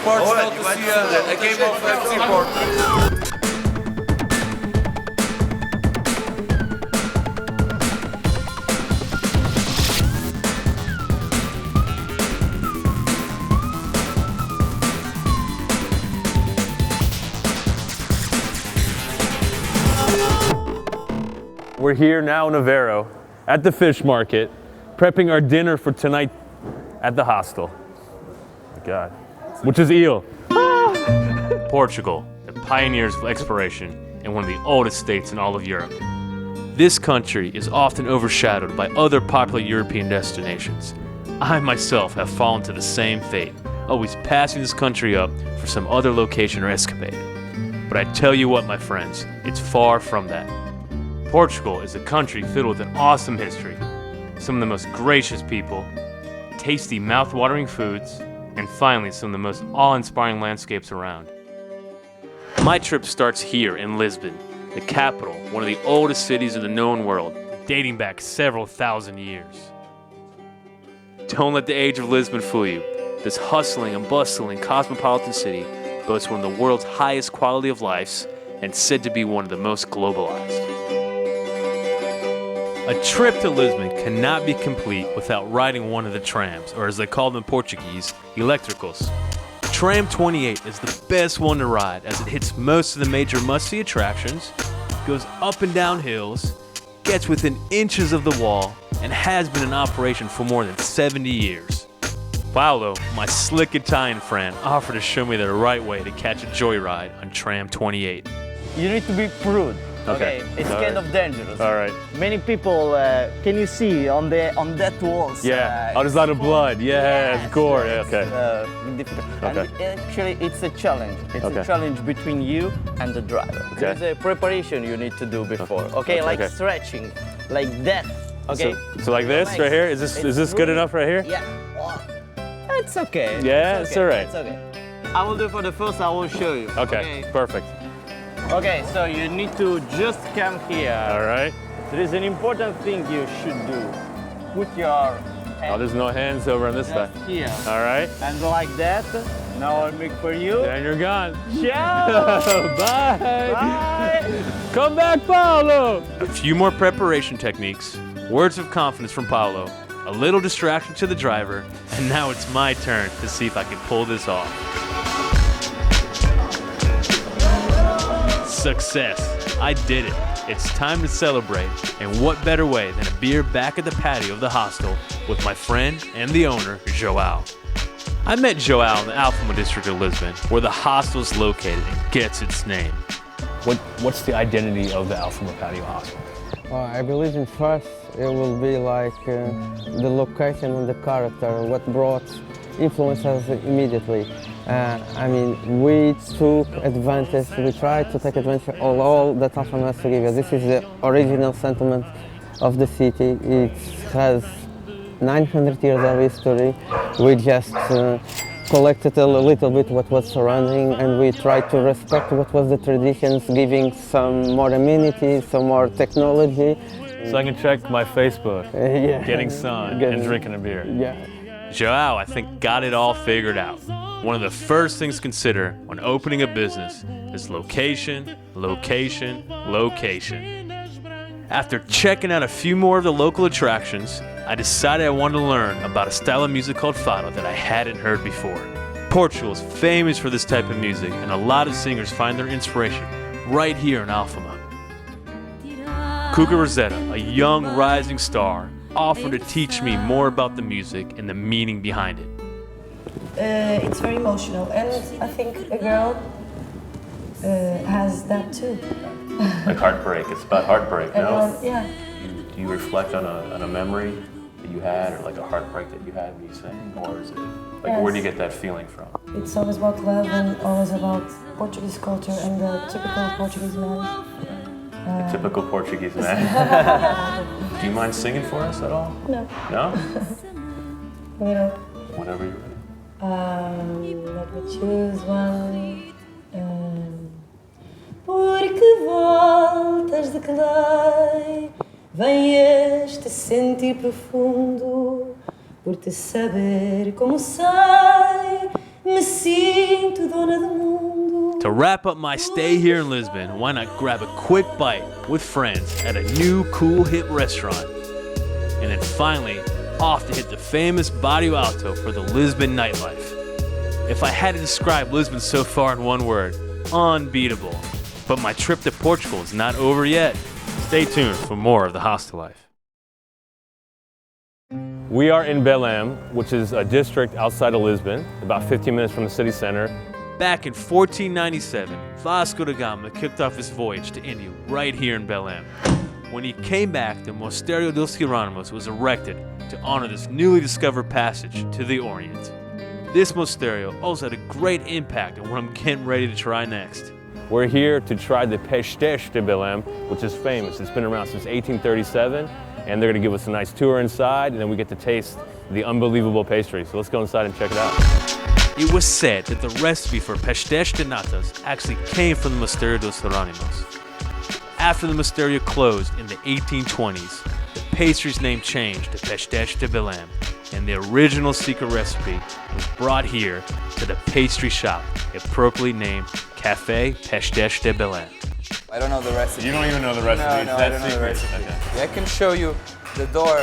Portugal to see a game of FC Porto. We're here now in Aveiro at the fish market, prepping our dinner for tonight at the hostel. Oh God, which is eel. Portugal, the pioneers of exploration and one of the oldest states in all of Europe. This country is often overshadowed by other popular European destinations. I myself have fallen to the same fate, always passing this country up for some other location or escapade. But I tell you what, my friends, it's far from that. Portugal is a country filled with an awesome history, some of the most gracious people, tasty mouth-watering foods, and finally some of the most awe-inspiring landscapes around. My trip starts here in Lisbon, the capital, one of the oldest cities in the known world, dating back several thousand years. Don't let the age of Lisbon fool you. This hustling and bustling cosmopolitan city boasts one of the world's highest quality of lives and said to be one of the most globalized. A trip to Lisbon cannot be complete without riding one of the trams, or as they call them in Portuguese, elétricos. Tram 28 is the best one to ride as it hits most of the major must-see attractions, goes up and down hills, gets within inches of the wall, and has been in operation for more than 70 years. Paolo, my slick Italian friend, offered to show me the right way to catch a joyride on Tram 28. You need to be prudent. Okay. It's kind of dangerous. All right. Many people, can you see on that walls? Yeah. There's a lot of blood. Yes, gore. Yeah, okay. Difficult. Okay. And actually, it's a challenge. It's a challenge between you and the driver. Okay. There's a preparation you need to do before. Okay, like stretching, like that. Okay. So like this right here. Is this good enough right here? Yeah. It's okay. Yeah, it's all right. It's okay. I will do for the first. I will show you. Okay. Perfect. Okay, so you need to just come here. All right. There is an important thing you should do. Put your hand There's no hands over on this side. here. All right. And like that. Now I'll make for you. And you're gone. Ciao! Bye. Bye! Come back, Paolo. A few more preparation techniques, words of confidence from Paolo, a little distraction to the driver, and now it's my turn to see if I can pull this off. Success! I did it. It's time to celebrate, and what better way than a beer back at the patio of the hostel with my friend and the owner, João. I met João in the Alfama district of Lisbon, where the hostel is located and gets its name. What's the identity of the Alfama Patio Hostel? I believe in first it will be like the location and the character, what brought influence us immediately. I mean, we took advantage, we tried to take advantage of all that Alfama has to give us. This is the original sentiment of the city. It has 900 years of history. We just collected a little bit what was surrounding, and we tried to respect what was the traditions, giving some more amenities, some more technology. So I can check my Facebook, Yeah. getting sun and drinking a beer. Yeah. João, I think, got it all figured out. One of the first things to consider when opening a business is location, location, location. After checking out a few more of the local attractions, I decided I wanted to learn about a style of music called fado that I hadn't heard before. Portugal is famous for this type of music, and a lot of singers find their inspiration right here in Alfama. Cuca Rosetta, a young rising star, offered to teach me more about the music and the meaning behind it. It's very emotional, and I think a girl has that too. Like heartbreak, it's about heartbreak, no? Yeah. Do you reflect on a memory that you had, or like a heartbreak that you had when you sang, or is it, like, where do you get that feeling from? It's always about love and always about Portuguese culture and the typical Portuguese man. A typical Portuguese man. Do you mind singing for us at all? No. No? You know. Whenever you're ready. Let me choose one. Porque voltas de que lei vem este sentir profundo por te saber como sei Me sinto dona do mundo. To wrap up my stay here in Lisbon, why not grab a quick bite with friends at a new cool hip restaurant? And then finally, off to hit the famous Barrio Alto for the Lisbon nightlife. If I had to describe Lisbon so far in one word, unbeatable. But my trip to Portugal is not over yet. Stay tuned for more of the hostel life. We are in Belém, which is a district outside of Lisbon, about 15 minutes from the city center. Back in 1497, Vasco da Gama kicked off his voyage to India right here in Belém. When he came back, the Mosteiro dos Hieronymus was erected to honor this newly discovered passage to the Orient. This mosterio also had a great impact on what I'm getting ready to try next. We're here to try the pastéis de Belém, which is famous. It's been around since 1837, and they're gonna give us a nice tour inside, and then we get to taste the unbelievable pastry. So let's go inside and check it out. It was said that the recipe for pastéis de natas actually came from the Mosteiro dos Hieronymus. After the mosterio closed in the 1820s, the pastry's name changed to pastéis de Belém, and the original secret recipe was brought here to the pastry shop, appropriately named Café Pastéis de Belém. I don't know the recipe. You don't even know the recipe. No, I don't know the recipe. Okay. I can show you the door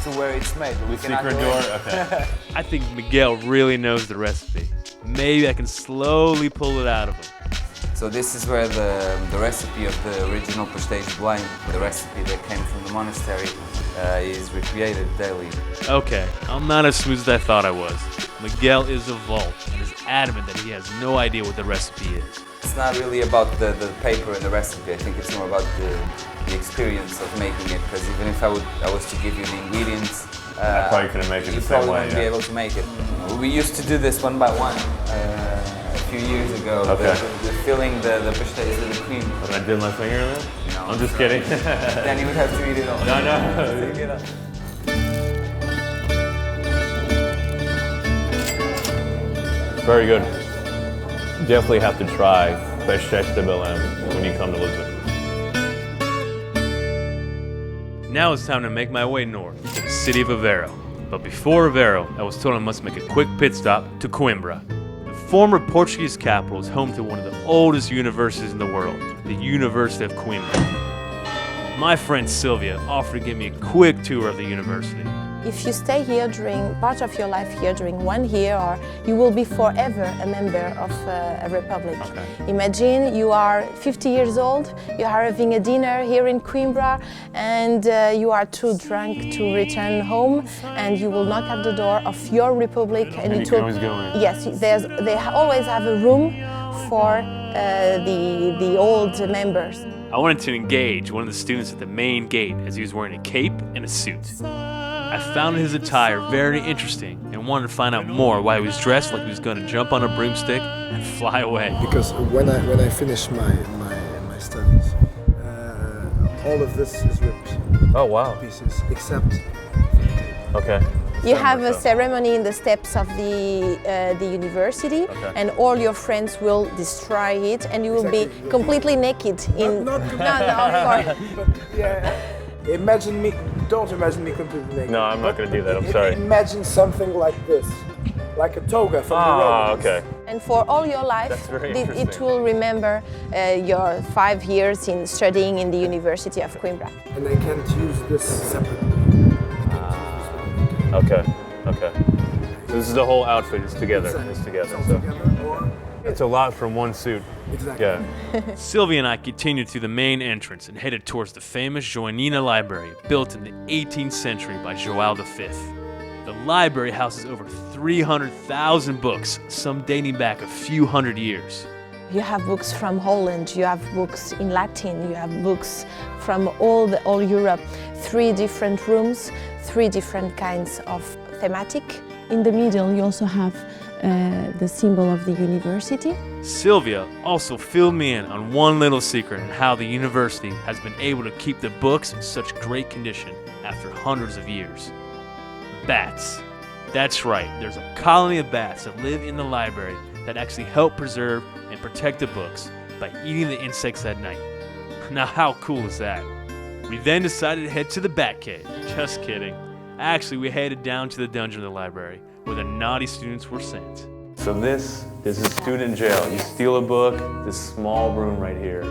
to where it's made, but we cannot Secret go door? in. Okay. I think Miguel really knows the recipe. Maybe I can slowly pull it out of him. So this is where the recipe of the original pastéis de Belém, the recipe that came from the monastery, is recreated daily. Okay, I'm not as smooth as I thought I was. Miguel is a vault and is adamant that he has no idea what the recipe is. It's not really about the paper and the recipe. I think it's more about the experience of making it. Because even if I was to give you the ingredients, I probably couldn't make it you the same probably way. wouldn't be able to make it. We used to do this one by one a few years ago. Okay. The filling the pastéis with the cream. And I did my finger in it? No, I'm just kidding. Then you would have to eat it all. No. Very good. Definitely have to try pastéis de Belém when you come to Lisbon. Now it's time to make my way north to the city of Aveiro. But before Aveiro, I was told I must make a quick pit stop to Coimbra. The former Portuguese capital is home to one of the oldest universities in the world, the University of Coimbra. My friend Sylvia offered to give me a quick tour of the university. If you stay here during part of your life here during 1 year, or you will be forever a member of a republic. Okay. Imagine you are 50 years old, you are having a dinner here in Coimbra, and you are too drunk to return home, and you will knock at the door of your republic, and you it can will. always go in. Yes, always have a room for the old members. I wanted to engage one of the students at the main gate as he was wearing a cape and a suit. I found his attire very interesting and wanted to find out more why he was dressed like he was going to jump on a broomstick and fly away. Because when I finish my studies, all of this is ripped Oh, wow. pieces, except Okay. You have a ceremony in the steps of the university, Okay. and all your friends will destroy it, and you will be completely naked. not No, of course. But yeah, don't imagine me completely naked. No, I'm not But gonna do that, I'm sorry. Imagine something like this, like a toga from the Ah, Romans. okay. And for all your life, That's very it interesting. will remember your 5 years in studying in the University of Coimbra. And I can't use this separately. Okay. So this is the whole outfit. It's together. Exactly. It's together. It's So all together, or it's a lot from one suit. exactly. Yeah. Sylvia and I continued through the main entrance and headed towards the famous Joanina Library, built in the 18th century by João V. The library houses over 300,000 books, some dating back a few hundred years. You have books from Holland, you have books in Latin, you have books from all Europe. 3 different rooms, 3 different kinds of thematic. In the middle, you also have the symbol of the university. Sylvia also filled me in on one little secret on how the university has been able to keep the books in such great condition after hundreds of years. Bats. That's right, there's a colony of bats that live in the library that actually help preserve and protect the books by eating the insects at night. Now how cool is that? We then decided to head to the bat cave. Just kidding. Actually, we headed down to the dungeon of the library where the naughty students were sent. So this is a student jail. You steal a book, this small room right here.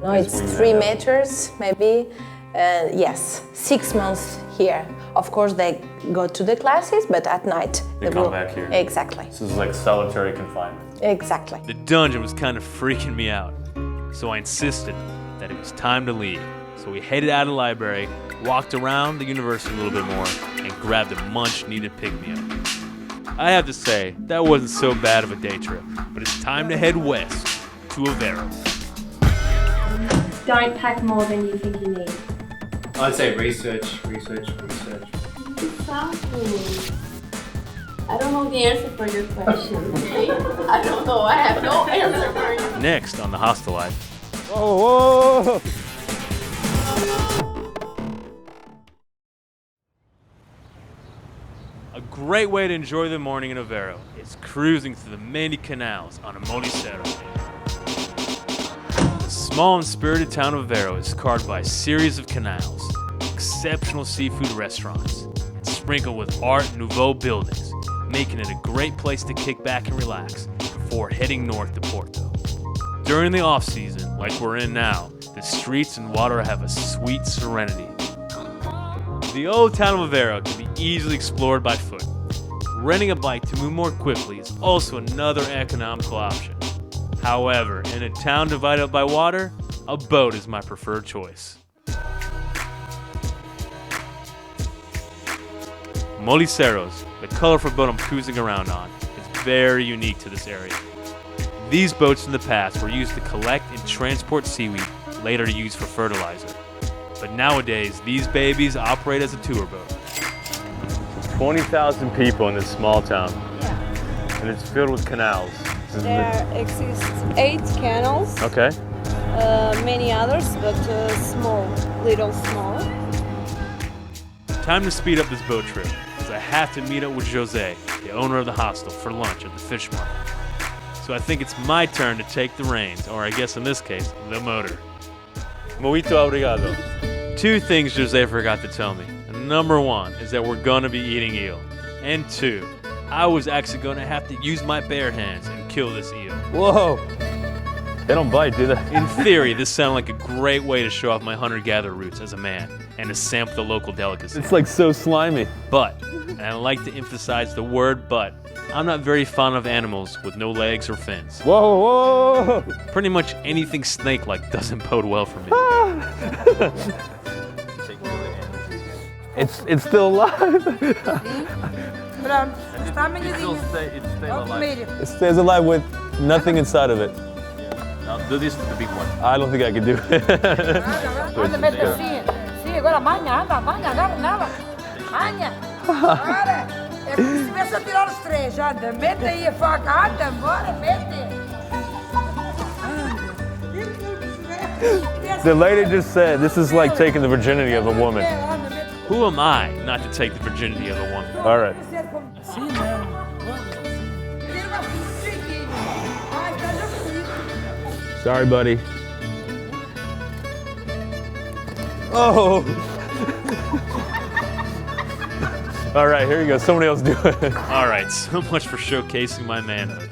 No, it's 3 meters, maybe. Yes, 6 months here. Of course, they go to the classes, but at night They come back here. Exactly. This is like solitary confinement. Exactly. The dungeon was kind of freaking me out, so I insisted that it was time to leave. So we headed out of the library, walked around the university a little bit more, and grabbed a much-needed pick-me-up. I have to say, that wasn't so bad of a day trip, but it's time to head west to Aveiro. Don't pack more than you think you need. I'd say research. Exactly. I don't know the answer for your question, okay? I don't know. I have no answer for you. Next on the Hostel Life. Whoa! A great way to enjoy the morning in Aveiro is cruising through the many canals on a Molicero. The small and spirited town of Aveiro is carved by a series of canals, exceptional seafood restaurants, and sprinkled with Art Nouveau buildings, making it a great place to kick back and relax before heading north to Porto. During the off-season, like we're in now, the streets and water have a sweet serenity. The old town of Aveiro can be easily explored by foot. Renting a bike to move more quickly is also another economical option. However, in a town divided up by water, a boat is my preferred choice. Moliceros, the colorful boat I'm cruising around on, is very unique to this area. These boats in the past were used to collect and transport seaweed, later used for fertilizer. But nowadays, these babies operate as a tour boat. 20,000 people in this small town. And it's filled with canals. There exist 8 canals. Okay. Many others, but small, little small. Time to speed up this boat trip, as I have to meet up with Jose, the owner of the hostel, for lunch at the fish market. So I think it's my turn to take the reins, or I guess in this case, the motor. Muito obrigado. 2 things Jose forgot to tell me. Number 1 is that we're gonna be eating eel. And 2, I was actually gonna have to use my bare hands and kill this eel. Whoa! They don't bite, do they? In theory, this sounded like a great way to show off my hunter-gatherer roots as a man and to sample the local delicacy. It's like so slimy. But, and I like to emphasize the word but, I'm not very fond of animals with no legs or fins. Whoa, whoa! Pretty much anything snake-like doesn't bode well for me. It's still alive. It stays alive with nothing inside of it. Now do this to the big one. I don't think I can do it. Agora manha, nada. Manha. Agora, é como se tivesse a tirar os 3, anda, mete aí a faca, anda, bora, mete. The lady just said this is like taking the virginity of a woman. Who am I not to take the virginity of a woman? All right. Sorry, buddy. Oh! All right, here you go. Somebody else do it. All right, so much for showcasing my manhood.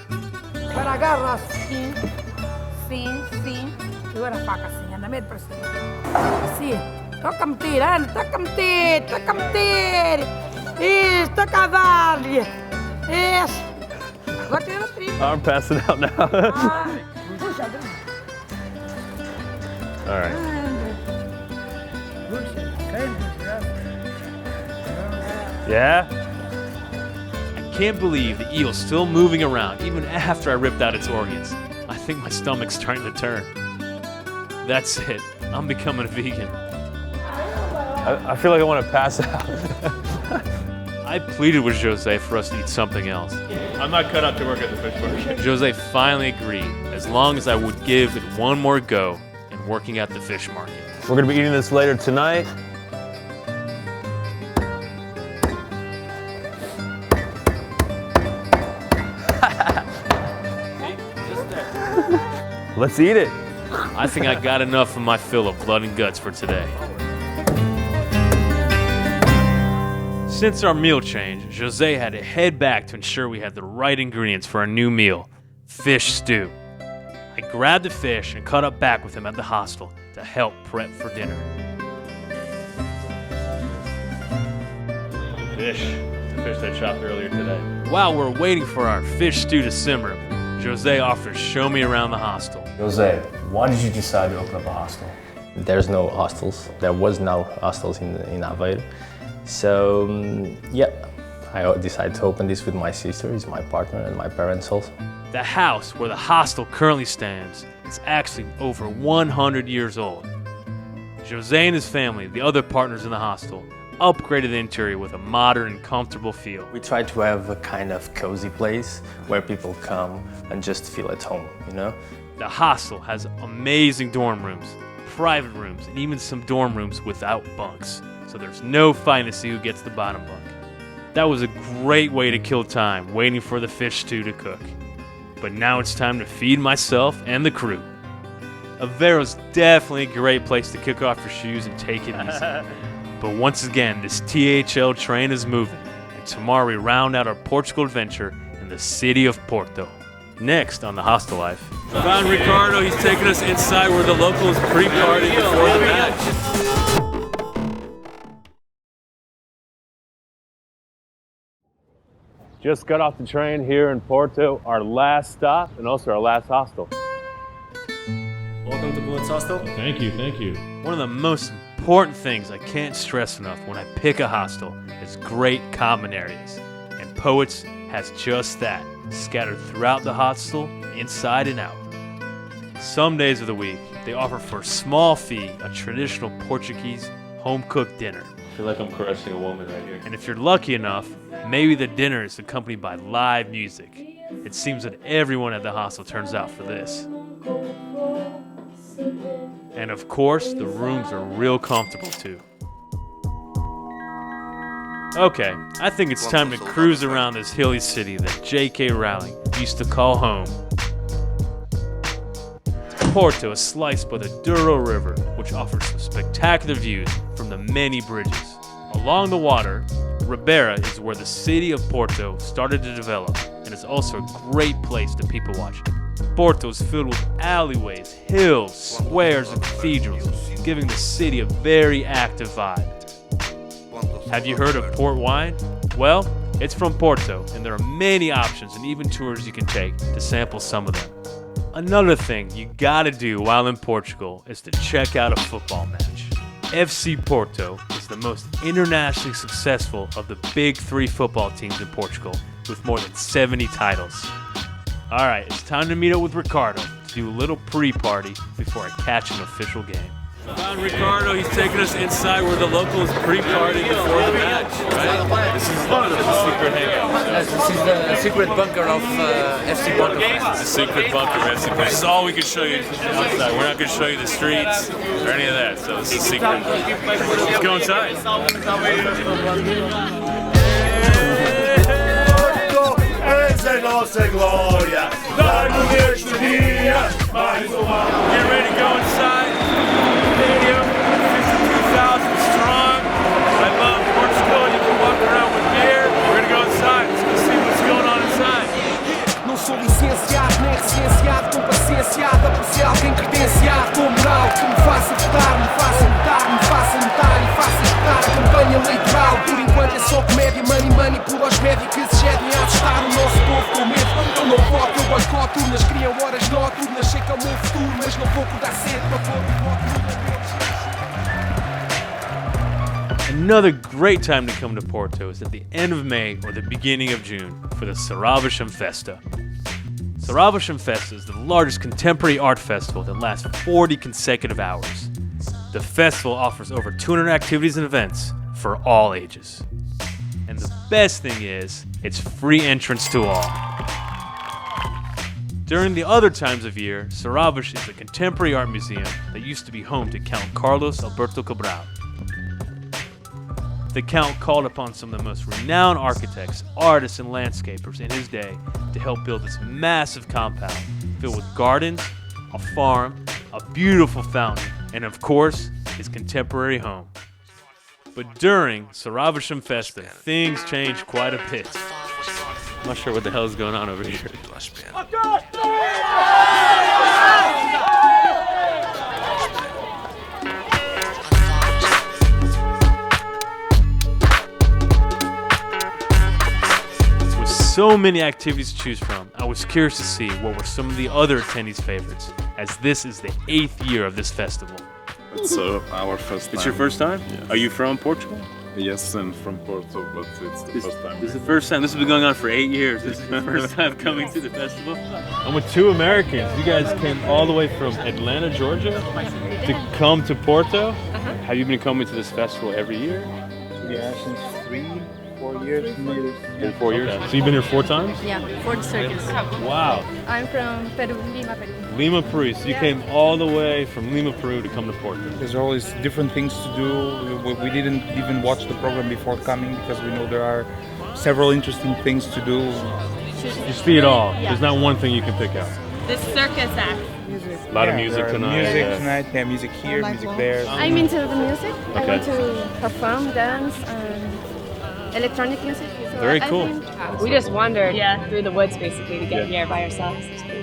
Agora agarra assim, sim. Segura a faca assim, anda, mete para cima. Assim, toca meter, anda, toca meter. Isso, toca a dar-lhe. Isso. Agora tira o trigo. I'm passing out now. Puxa, All right. Yeah? I can't believe the eel's still moving around even after I ripped out its organs. I think my stomach's starting to turn. That's it. I'm becoming a vegan. I feel like I want to pass out. I pleaded with Jose for us to eat something else. I'm not cut out to work at the fish market. Jose finally agreed, as long as I would give it one more go in working at the fish market. We're going to be eating this later tonight. Let's eat it. I think I got enough of my fill of blood and guts for today. Since our meal change, Jose had to head back to ensure we had the right ingredients for our new meal, fish stew. I grabbed the fish and caught up back with him at the hostel to help prep for dinner. The fish I chopped earlier today. While we're waiting for our fish stew to simmer, Jose offered to show me around the hostel. Jose, why did you decide to open up a hostel? There's no hostels. There was no hostels in Aveiro. So, yeah, I decided to open this with my sister, he's my partner, and my parents also. The house where the hostel currently stands is actually over 100 years old. Jose and his family, the other partners in the hostel, upgraded the interior with a modern and comfortable feel. We try to have a kind of cozy place where people come and just feel at home, you know? The hostel has amazing dorm rooms, private rooms, and even some dorm rooms without bunks, so there's no fight to see who gets the bottom bunk. That was a great way to kill time waiting for the fish stew to cook. But now it's time to feed myself and the crew. Aveiro's definitely a great place to kick off your shoes and take it easy. But once again, this THL train is moving, and tomorrow we round out our Portugal adventure in the city of Porto. Next on the Hostel Life, found Ricardo. He's taking us inside where the locals pre-party before the match. Just got off the train here in Porto, our last stop and also our last hostel. Welcome to Bullets Hostel. Thank you, thank you. One of the most important things I can't stress enough when I pick a hostel is great common areas. And Poets has just that, scattered throughout the hostel, inside and out. Some days of the week, they offer for a small fee a traditional Portuguese home-cooked dinner. I feel like I'm caressing a woman right here. And if you're lucky enough, maybe the dinner is accompanied by live music. It seems that everyone at the hostel turns out for this. And of course, the rooms are real comfortable too. Okay, I think it's time to cruise around this hilly city that J.K. Rowling used to call home. Porto is sliced by the Douro River, which offers some spectacular views from the many bridges. Along the water, Ribeira is where the city of Porto started to develop, and is also a great place to people watch. Porto is filled with alleyways, hills, squares, and cathedrals, giving the city a very active vibe. Have you heard of port wine? Well, it's from Porto, and there are many options and even tours you can take to sample some of them. Another thing you gotta do while in Portugal is to check out a football match. FC Porto is the most internationally successful of the big three football teams in Portugal, with more than 70 titles. Alright, it's time to meet up with Ricardo to do a little pre-party before I catch an official game. Found Ricardo. He's taking us inside where the locals pre-party before the match, right? This is the secret hangout. This is the secret bunker of FC Porto. It's a secret bunker of FC Porto. This is all we can show you outside. We're not going to show you the streets or any of that, so this is secret. Let's go inside. Get ready to go inside. Stadium, 52,000 strong. I love Portugal. You can walk around with beer. We're gonna go inside. Let's go see what's going on inside. Não sou licenciado, nem recenseado, com paciênciado, apreciar alguém credenciado, com moral, que me faça votar, me faça notar, me faça notar e faça escutar a campanha eleitoral. Por enquanto é só comédia, money, por aos médicos que se jedem a assustar o nosso povo com medo. Eu não voto, eu boicoto urnas, criam horas noturnas, sei que é o meu futuro, mas não vou acordar cedo para pôr o voto. Another great time to come to Porto is at the end of May or the beginning of June for the Saravasham Festa. Saravasham Festa is the largest contemporary art festival that lasts 40 consecutive hours. The festival offers over 200 activities and events for all ages. And the best thing is, it's free entrance to all. During the other times of year, Saravash is a contemporary art museum that used to be home to Count Carlos Alberto Cabral. The Count called upon some of the most renowned architects, artists, and landscapers in his day to help build this massive compound filled with gardens, a farm, a beautiful fountain, and of course, his contemporary home. But during Saravasham Festa, things changed quite a bit. I'm not sure what the hell is going on over here. With so many activities to choose from, I was curious to see what were some of the other attendees' favorites, as this is the 8th year of this festival. It's our first time. It's your first time? Yes. Are you from Portugal? Yes, I'm from Porto, but it's the first time. This is the first time. This has been going on for 8 years. This is your first time coming to the festival. I'm with two Americans. You guys came all the way from Atlanta, Georgia, to come to Porto. Have you been coming to this festival every year? Yeah, since 3-4 years, maybe. In 4 years? Okay. So you've been here 4 times? Yeah, 4 circuits. Wow. I'm from Peru, Lima, Peru. Lima, Peru. So you came all the way from Lima, Peru to come to Porto. There's always different things to do. We didn't even watch the program before coming because we know there are several interesting things to do. You see it all. There's not one thing you can pick out. The circus act. A lot of music tonight. Music tonight, yeah, music here, music there. I'm into the music. I Okay. want to perform, dance, and electronic music. So Very I cool. think- We just wandered through the woods basically to get here by ourselves. It's pretty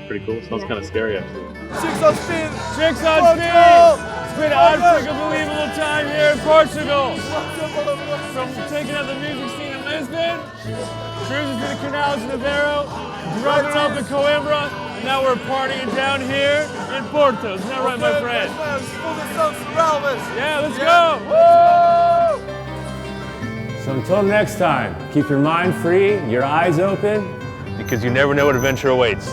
Pretty cool. Smells kind of scary, actually. Chicks on spin! Chicks on spin! It's been an unbelievable time here in Portugal. From taking out the music scene in Lisbon, cruising through the canals in Aveiro, driving up to Coimbra, and now we're partying down here in Porto. Isn't that right, my friend? Yeah, let's go! Woo! So until next time, keep your mind free, your eyes open, Because you never know what adventure awaits.